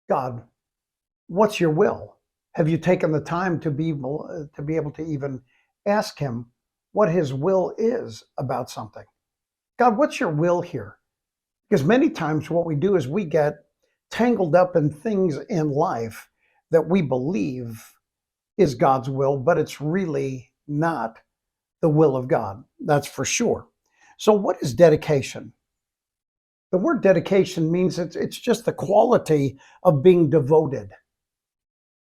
God, what's your will? Have you taken the time to be able to even ask him what his will is about something? God, what's your will here? Because many times what we do is we get tangled up in things in life that we believe is God's will, but it's really not the will of God. That's for sure. So, what is dedication? The word dedication means it's just the quality of being devoted.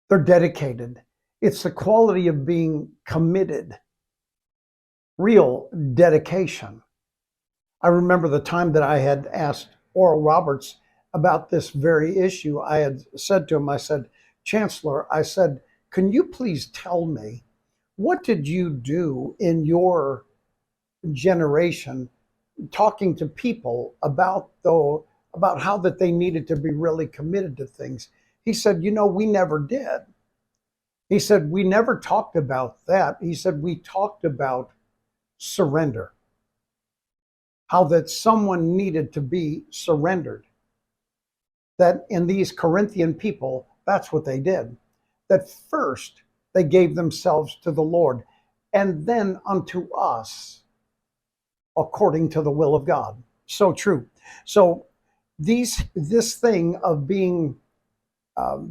They're dedicated. It's the quality of being committed, real dedication. I remember the time that I had asked Oral Roberts about this very issue. I had said to him, I said, Chancellor, I said, can you please tell me what did you do in your generation talking to people about how that they needed to be really committed to things? He said, we never did. He said, we never talked about that. He said, we talked about surrender, how that someone needed to be surrendered. That in these Corinthian people, that's what they did. That first they gave themselves to the Lord, and then unto us, according to the will of God. So true. So this thing of being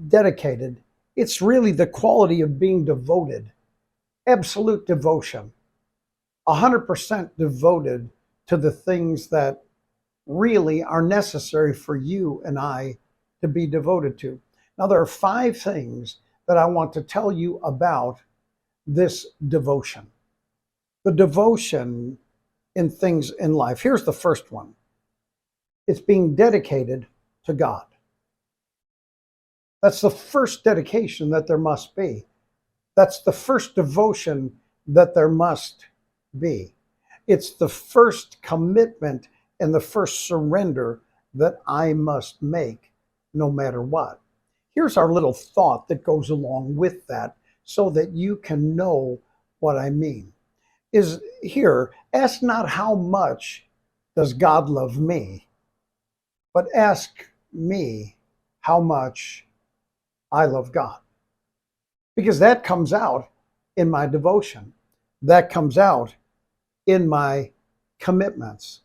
dedicated, it's really the quality of being devoted, absolute devotion, 100% devoted to the things that really are necessary for you and I to be devoted to. Now, there are 5 things that I want to tell you about this devotion. The devotion in things in life. Here's the first one. It's being dedicated to God. That's the first dedication that there must be. That's the first devotion that there must be. It's the first commitment and the first surrender that I must make no matter what. Here's our little thought that goes along with that so that you can know what I mean. Is here, ask not how much does God love me, but ask me how much I love God. Because that comes out in my devotion. That comes out in my commitments.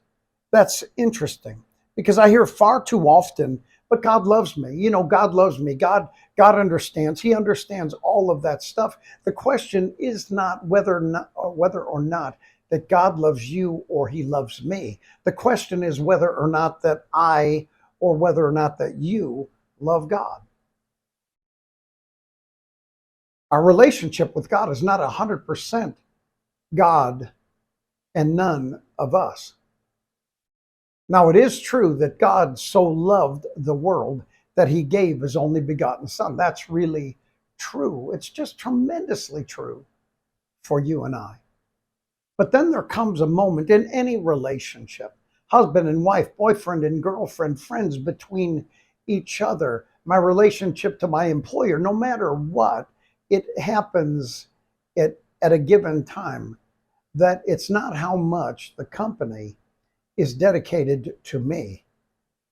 That's interesting because I hear far too often, but God loves me. God loves me. God understands. He understands all of that stuff. The question is not whether or not that God loves you or he loves me. The question is whether or not that I or whether or not that you love God. Our relationship with God is not 100% God and none of us. Now, it is true that God so loved the world that he gave his only begotten son. That's really true. It's just tremendously true for you and I. But then there comes a moment in any relationship, husband and wife, boyfriend and girlfriend, friends between each other, my relationship to my employer, no matter what, it happens at a given time that it's not how much the company is dedicated to me,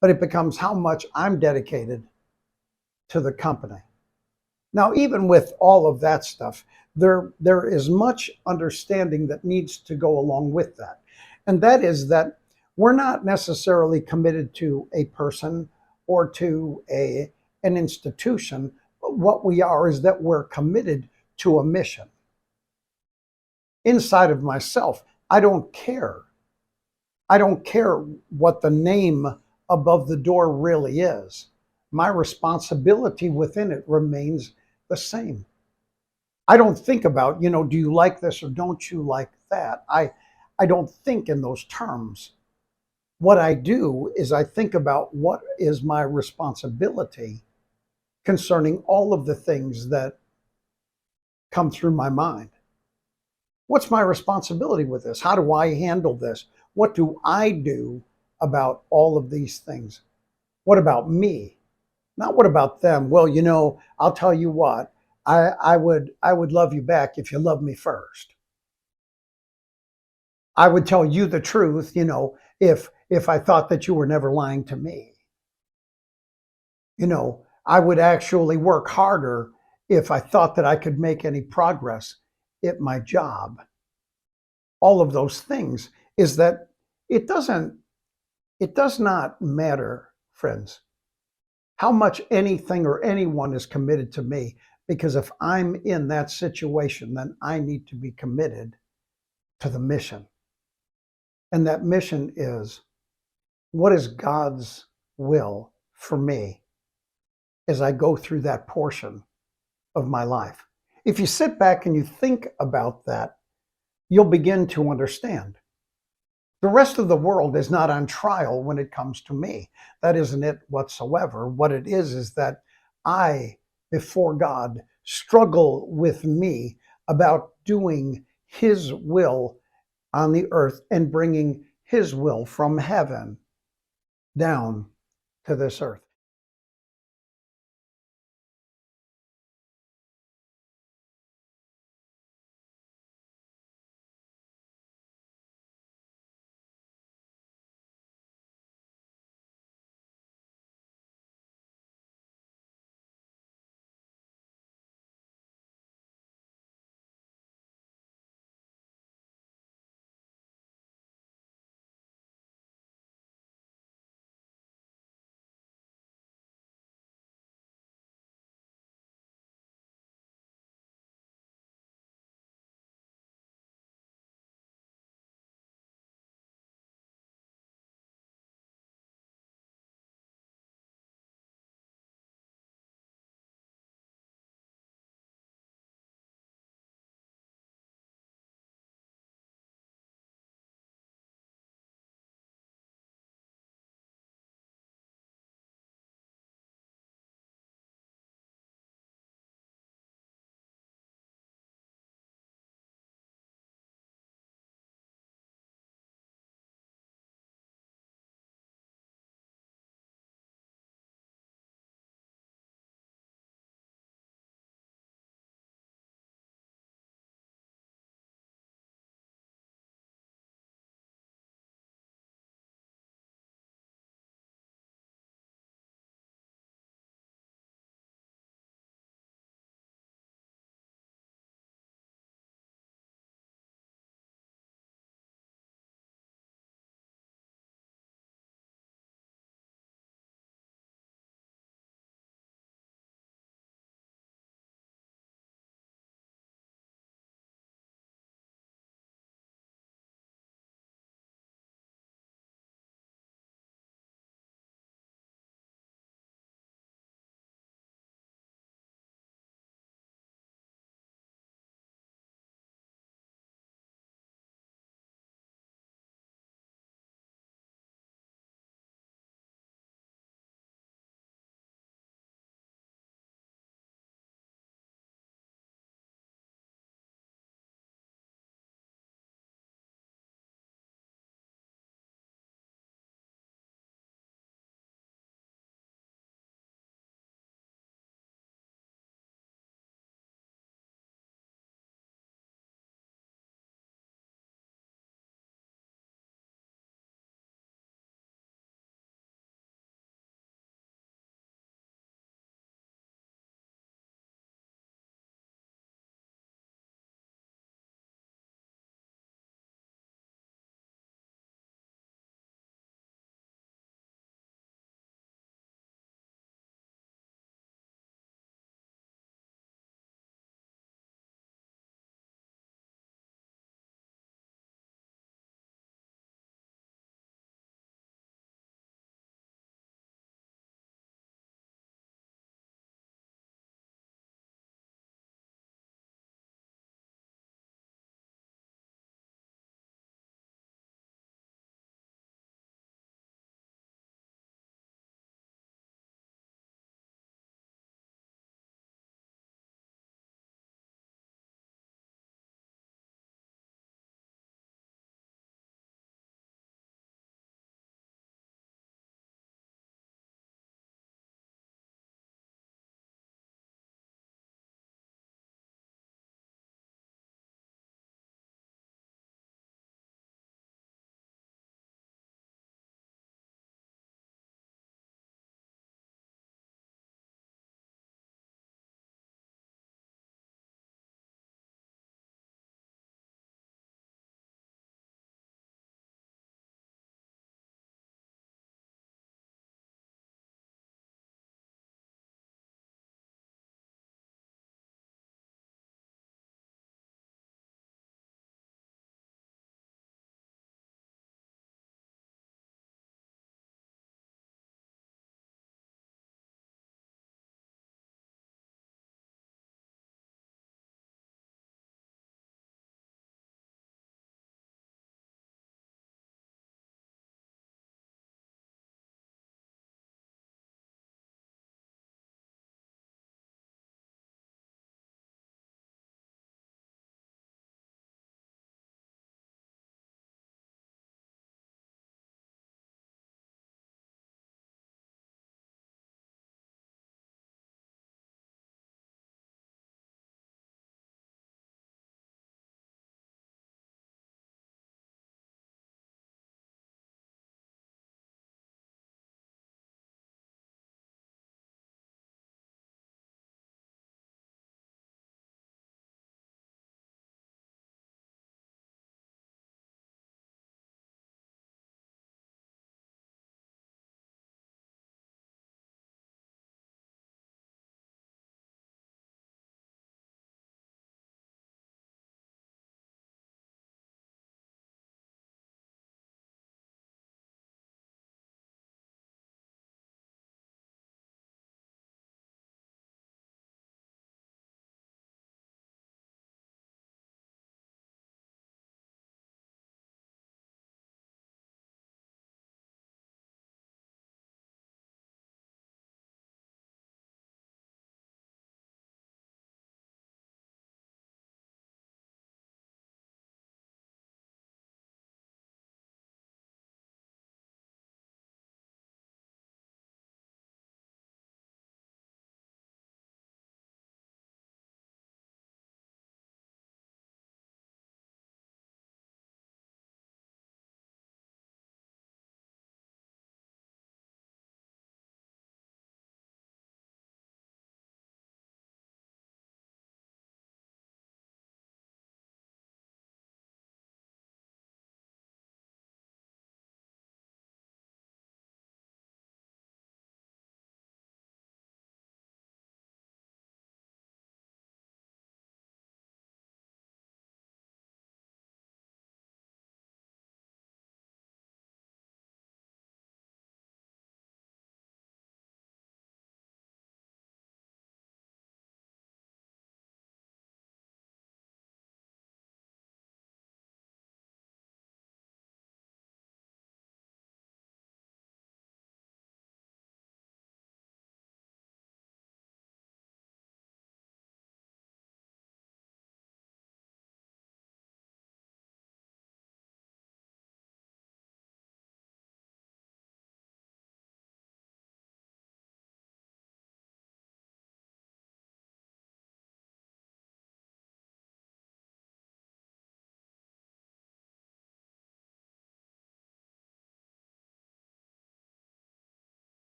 but it becomes how much I'm dedicated to the company. Now, even with all of that stuff, there is much understanding that needs to go along with that. And that is that we're not necessarily committed to a person or to an institution, but what we are is that we're committed to a mission. Inside of myself, I don't care. I don't care what the name above the door really is. My responsibility within it remains the same. I don't think about, do you like this or don't you like that? I don't think in those terms. What I do is I think about what is my responsibility concerning all of the things that come through my mind. What's my responsibility with this? How do I handle this? What do I do about all of these things? What about me? Not what about them. Well, I'll tell you what, I would love you back if you loved me first. I would tell you the truth, if I thought that you were never lying to me. I would actually work harder if I thought that I could make any progress at my job. All of those things is that it doesn't, it does not matter, friends, how much anything or anyone is committed to me, because if I'm in that situation, then I need to be committed to the mission. And that mission is, what is God's will for me as I go through that portion of my life? If you sit back and you think about that, you'll begin to understand. The rest of the world is not on trial when it comes to me. That isn't it whatsoever. What it is that I, before God, struggle with me about doing His will on the earth and bringing His will from heaven down to this earth.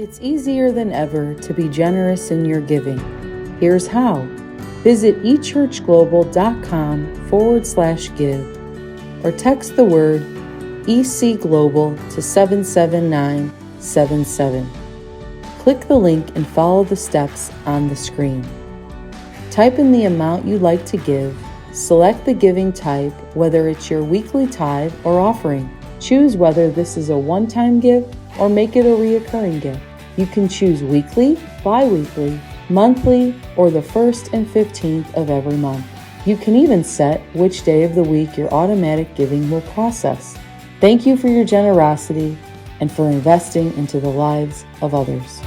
It's easier than ever to be generous in your giving. Here's how. Visit echurchglobal.com/give or text the word EC Global to 77977. Click the link and follow the steps on the screen. Type in the amount you'd like to give. Select the giving type, whether it's your weekly tithe or offering. Choose whether this is a one-time gift or make it a reoccurring gift. You can choose weekly, bi-weekly, monthly, or the 1st and 15th of every month. You can even set which day of the week your automatic giving will process. Thank you for your generosity and for investing into the lives of others.